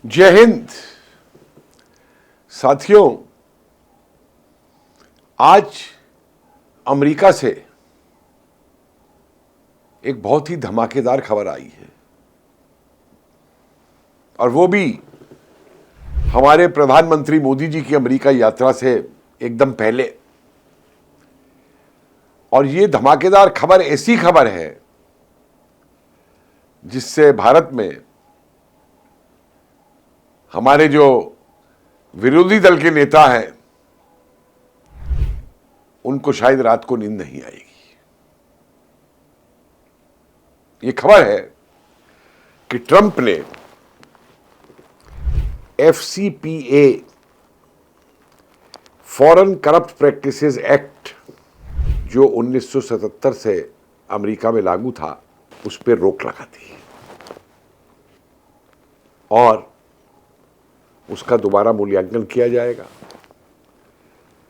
जय हिंद साथियों। आज अमेरिका से एक बहुत ही धमाकेदार खबर आई है और वो भी हमारे प्रधानमंत्री मोदी जी की अमेरिका यात्रा से एकदम पहले। और ये धमाकेदार खबर ऐसी खबर है जिससे भारत में हमारे जो विरोधी दल के नेता हैं उनको शायद रात को नींद नहीं आएगी। ये खबर है कि ट्रंप ने FCPA foreign corrupt practices act जो 1977 से अमेरिका में लागू था उस पर रोक लगा दी और उसका दोबारा मूल्यांकन किया जाएगा।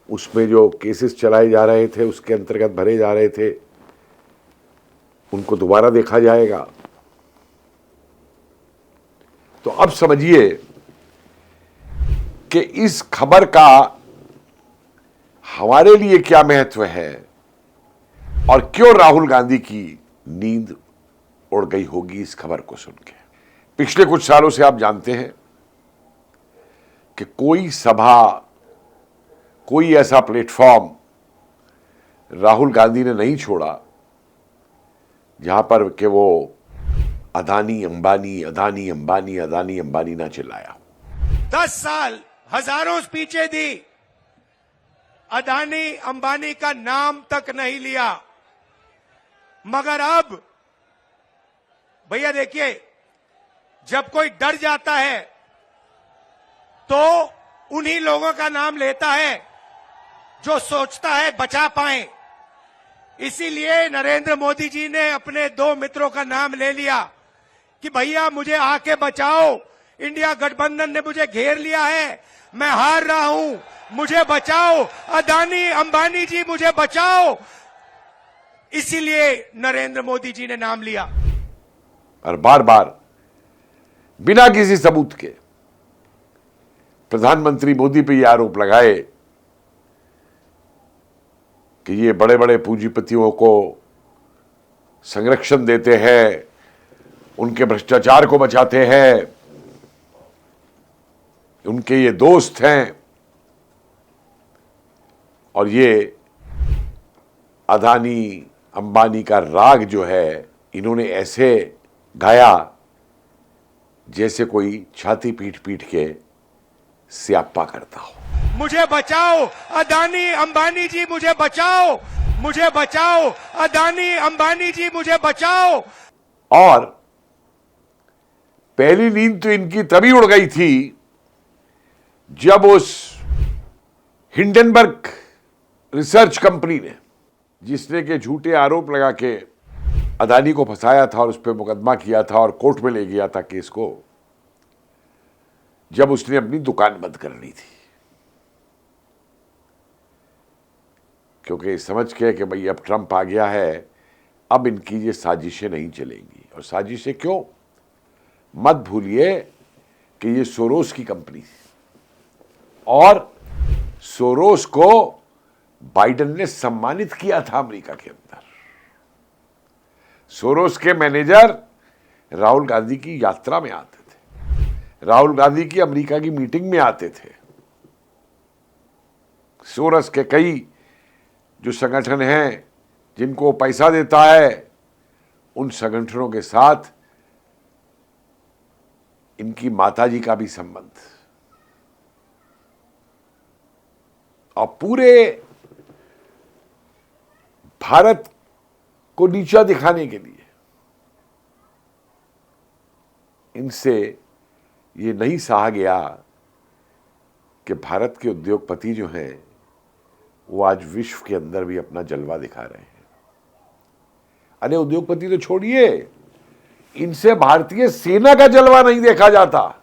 उसमें जो केसेस चलाए जा रहे थे, उसके अंतर्गत भरे जा रहे थे, उनको दोबारा देखा जाएगा। तो अब समझिए कि इस खबर का हमारे लिए क्या महत्व है और क्यों राहुल गांधी की नींद उड़ गई होगी इस खबर को सुन के। पिछले कुछ सालों से आप जानते हैं कि कोई सभा, कोई ऐसा प्लेटफॉर्म राहुल गांधी ने नहीं छोड़ा जहां पर कि वो अदानी अंबानी अदानी अंबानी अदानी अंबानी ना चिल्लाया। 10 साल हजारों स्पीचें दी, अदानी अंबानी का नाम तक नहीं लिया। मगर अब भैया देखिए, जब कोई डर जाता है तो उन्हीं लोगों का नाम लेता है जो सोचता है बचा पाए। इसीलिए नरेंद्र मोदी जी ने अपने 2 मित्रों का नाम ले लिया कि भैया मुझे आके बचाओ, इंडिया गठबंधन ने मुझे घेर लिया है, मैं हार रहा हूं, मुझे बचाओ, अदानी अंबानी जी मुझे बचाओ। इसीलिए नरेंद्र मोदी जी ने नाम लिया और बार बार बिना किसी सबूत के प्रधानमंत्री मोदी पे यह आरोप लगाए कि ये बड़े बड़े पूंजीपतियों को संरक्षण देते हैं, उनके भ्रष्टाचार को बचाते हैं, उनके ये दोस्त हैं। और ये अदानी अंबानी का राग जो है इन्होंने ऐसे गाया जैसे कोई छाती पीट पीट के स्यापा करता हो। मुझे बचाओ अदानी अंबानी जी मुझे बचाओ, मुझे बचाओ अदानी अंबानी जी मुझे बचाओ। और पहली नींद तो इनकी तभी उड़ गई थी जब उस हिंडनबर्ग रिसर्च कंपनी ने, जिसने के झूठे आरोप लगा के अदानी को फंसाया था और उस पर मुकदमा किया था और कोर्ट में ले गया था केस को, जब उसने अपनी दुकान बंद कर ली थी क्योंकि समझ के कि भाई अब ट्रंप आ गया है, अब इनकी ये साजिशें नहीं चलेंगी। और साजिशें क्यों? मत भूलिए कि ये सोरोस की कंपनी थी और सोरोस को बाइडेन ने सम्मानित किया था अमेरिका के अंदर। सोरोस के मैनेजर राहुल गांधी की यात्रा में आते थे, राहुल गांधी की अमेरिका की मीटिंग में आते थे। सोरोस के कई जो संगठन हैं जिनको पैसा देता है, उन संगठनों के साथ इनकी माताजी का भी संबंध। और पूरे भारत को नीचा दिखाने के लिए इनसे ये नहीं सहा गया कि भारत के उद्योगपति जो हैं वो आज विश्व के अंदर भी अपना जलवा दिखा रहे हैं। अरे उद्योगपति तो छोड़िए, इनसे भारतीय सेना का जलवा नहीं देखा जाता,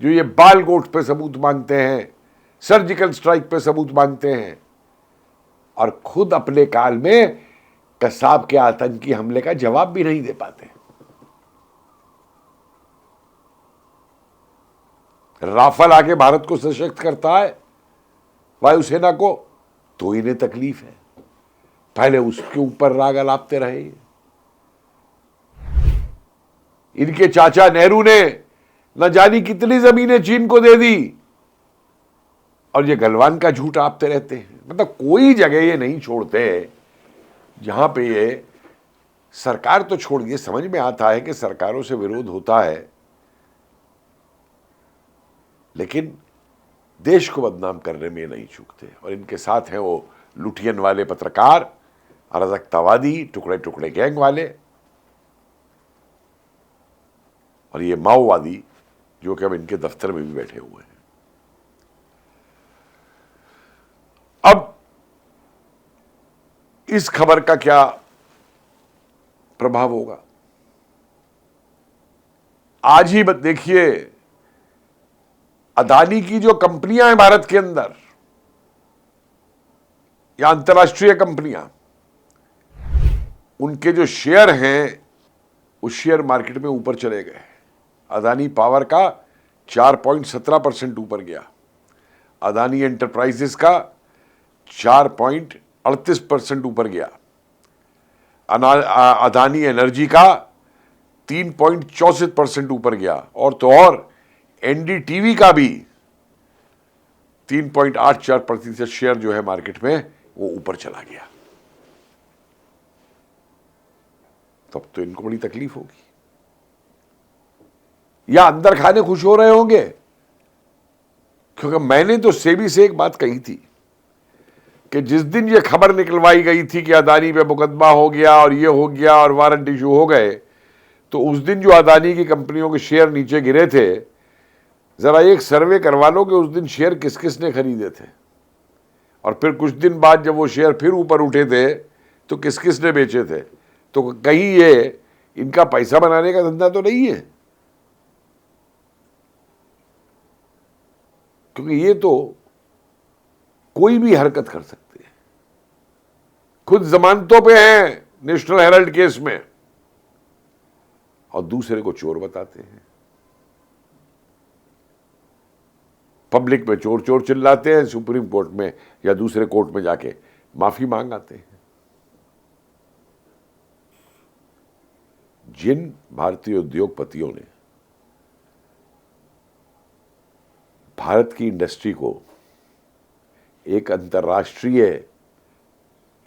जो ये बालकोट पे सबूत मांगते हैं, सर्जिकल स्ट्राइक पे सबूत मांगते हैं और खुद अपने काल में कसाब के आतंकी हमले का जवाब भी नहीं दे पाते। राफेल आके भारत को सशक्त करता है, वायुसेना को, तो इन्हें तकलीफ है। पहले उसके ऊपर राग अलापते रहे। इनके चाचा नेहरू ने न जानी कितनी जमीनें चीन को दे दी, और ये गलवान का झूठ आपते रहते हैं। मतलब कोई जगह ये नहीं छोड़ते जहां पे ये सरकार तो छोड़िए, समझ में आता है कि सरकारों से विरोध होता है, लेकिन देश को बदनाम करने में नहीं चूकते। और इनके साथ हैं वो लुटियन वाले पत्रकार, अराजकतावादी, टुकड़े टुकड़े गैंग वाले, और ये माओवादी जो कि अब इनके दफ्तर में भी बैठे हुए हैं। अब इस खबर का क्या प्रभाव होगा? आज ही देखिए, अदानी की जो कंपनियां हैं भारत के अंदर या अंतर्राष्ट्रीय कंपनियां, उनके जो शेयर हैं उस शेयर मार्केट में ऊपर चले गए। अदानी पावर का 4.17% ऊपर गया, अदानी एंटरप्राइजेस का 4.38% ऊपर गया, अदानी एनर्जी का 3.64% ऊपर गया, और तो और एनडीटीवी का भी 3.84% शेयर जो है मार्केट में वो ऊपर चला गया। तब तो इनको बड़ी तकलीफ होगी, या अंदर खाने खुश हो रहे होंगे, क्योंकि मैंने तो सेबी से एक बात कही थी कि जिस दिन ये खबर निकलवाई गई थी कि अदानी पे मुकदमा हो गया और ये हो गया और वारंट इशू हो गए, तो उस दिन जो अदानी की कंपनियों के शेयर नीचे गिरे थे, जरा एक सर्वे करवा लो कि उस दिन शेयर किस किस ने खरीदे थे, और फिर कुछ दिन बाद जब वो शेयर फिर ऊपर उठे थे तो किस किस ने बेचे थे। तो कहीं ये इनका पैसा बनाने का धंधा तो नहीं है, क्योंकि ये तो कोई भी हरकत कर सकते हैं। खुद जमानतों पे हैं नेशनल हेराल्ड केस में, और दूसरे को चोर बताते हैं। पब्लिक में चोर चोर चिल्लाते हैं, सुप्रीम कोर्ट में या दूसरे कोर्ट में जाके माफी मांग आते हैं। जिन भारतीय उद्योगपतियों ने भारत की इंडस्ट्री को एक अंतर्राष्ट्रीय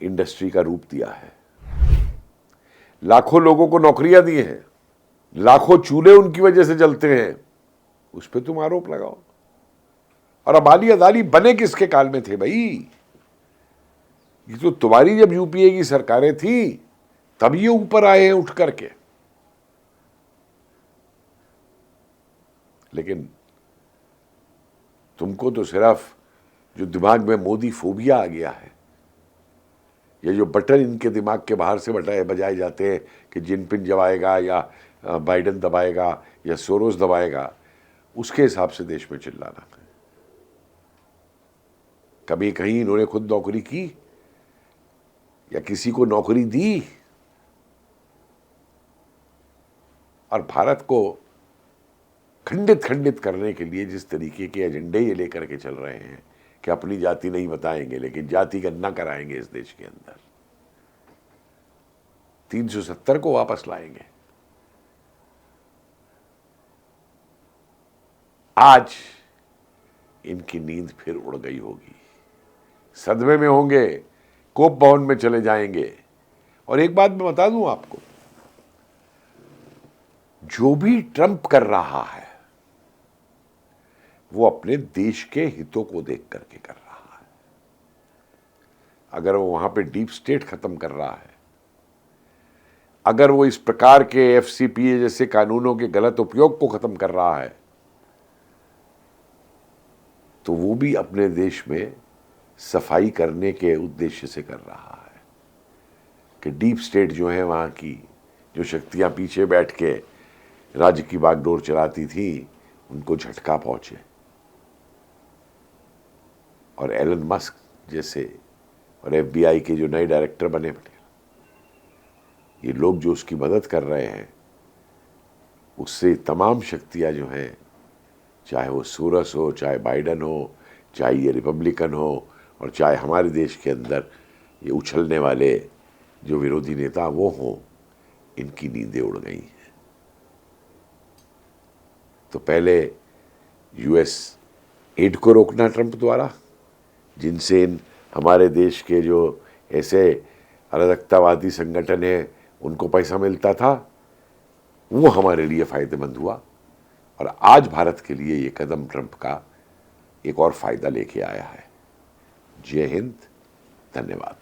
इंडस्ट्री का रूप दिया है, लाखों लोगों को नौकरियां दी हैं, लाखों चूल्हे उनकी वजह से जलते हैं, उस पर तुम आरोप लगाओ। और अबानी अदानी बने किसके काल में थे भाई? ये तो तुम्हारी जब यूपीए की सरकारें थी तब ये ऊपर आए हैं उठ करके। लेकिन तुमको तो सिर्फ जो दिमाग में मोदी फोबिया आ गया है, ये जो बटन इनके दिमाग के बाहर से बजाए जाते हैं कि जिनपिन दबाएगा या बाइडेन दबाएगा या सोरोस दबाएगा, उसके हिसाब से देश में चिल्लाना है। कभी कहीं इन्होंने खुद नौकरी की या किसी को नौकरी दी? और भारत को खंडित खंडित करने के लिए जिस तरीके के एजेंडे ये लेकर के चल रहे हैं कि अपनी जाति नहीं बताएंगे लेकिन जाति गणना कराएंगे इस देश के अंदर, 370 को वापस लाएंगे। आज इनकी नींद फिर उड़ गई होगी, सदमे में होंगे, कोप भवन में चले जाएंगे। और एक बात मैं बता दूं आपको, जो भी ट्रंप कर रहा है वो अपने देश के हितों को देख करके कर रहा है। अगर वो वहां पे डीप स्टेट खत्म कर रहा है, अगर वो इस प्रकार के एफसीपीए जैसे कानूनों के गलत उपयोग को खत्म कर रहा है, तो वो भी अपने देश में सफाई करने के उद्देश्य से कर रहा है कि डीप स्टेट जो है, वहां की जो शक्तियां पीछे बैठ के राज्य की बागडोर चलाती थी, उनको झटका पहुंचे। और एलन मस्क जैसे और एफबीआई के जो नए डायरेक्टर बने, ये लोग जो उसकी मदद कर रहे हैं, उससे तमाम शक्तियां जो हैं चाहे वो सोरस हो, चाहे बाइडन हो, चाहे ये रिपब्लिकन हो, और चाहे हमारे देश के अंदर ये उछलने वाले जो विरोधी नेता वो हों, इनकी नींदें उड़ गई हैं। तो पहले यूएस एड को रोकना ट्रंप द्वारा, जिनसे हमारे देश के जो ऐसे अराजकतावादी संगठन हैं उनको पैसा मिलता था, वो हमारे लिए फायदेमंद हुआ। और आज भारत के लिए ये कदम ट्रंप का एक और फायदा लेके आया है। जय हिंद, धन्यवाद।